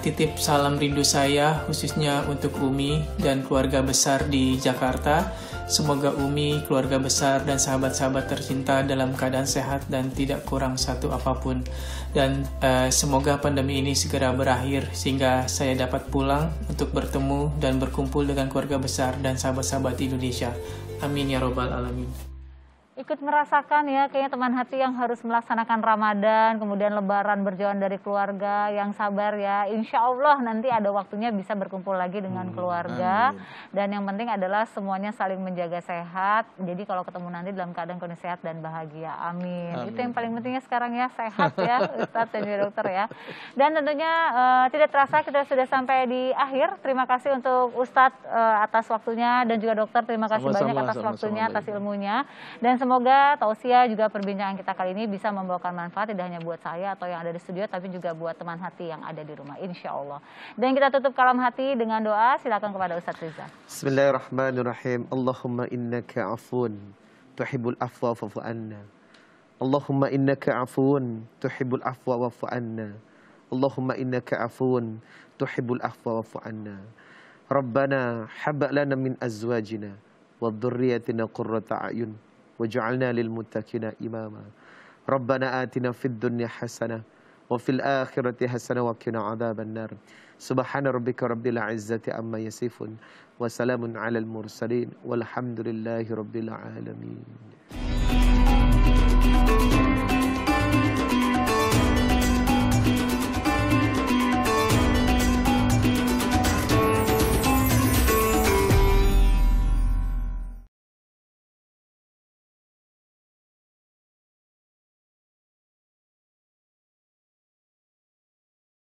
Titip salam rindu saya khususnya untuk Umi dan keluarga besar di Jakarta. Semoga Umi, keluarga besar, dan sahabat-sahabat tercinta dalam keadaan sehat dan tidak kurang satu apapun. Dan semoga pandemi ini segera berakhir sehingga saya dapat pulang untuk bertemu dan berkumpul dengan keluarga besar dan sahabat-sahabat di Indonesia. Amin ya robbal alamin. Ikut merasakan ya, kayaknya teman hati yang harus melaksanakan Ramadan, kemudian Lebaran berjauhan dari keluarga, yang sabar ya. Insya Allah nanti ada waktunya bisa berkumpul lagi dengan keluarga. Dan yang penting adalah semuanya saling menjaga sehat. Jadi kalau ketemu nanti dalam keadaan kondisi sehat dan bahagia. Amin. Itu yang paling pentingnya sekarang ya, sehat ya Ustadz dan juga dokter ya. Dan tentunya tidak terasa kita sudah sampai di akhir. Terima kasih untuk Ustadz atas waktunya, dan juga dokter terima kasih banyak atas waktunya, atas ilmunya. Dan semoga tausiah juga perbincangan kita kali ini bisa membawakan manfaat tidak hanya buat saya atau yang ada di studio, tapi juga buat teman hati yang ada di rumah, insya Allah. Dan kita tutup kalam hati dengan doa. Silakan kepada Ustadz Riza. Bismillahirrahmanirrahim. Allahumma innaka afun tuhibbul afwa fa'fu anna. Allahumma innaka afun tuhibbul afwa wa'fu anna. Allahumma innaka afun tuhibbul afwa wa'fu anna. Rabbana hab lana min azwajina wa dhurriyyatina qurrata a'yun waj'alna lil muttaqina imama. Rabbana atina fid dunya hasanah wa fil akhirati hasanah wa qina adzaban nar. Subhana rabbika rabbil izzati amma yasifun wa salamun alal mursalin walhamdulillahi rabbil alamin.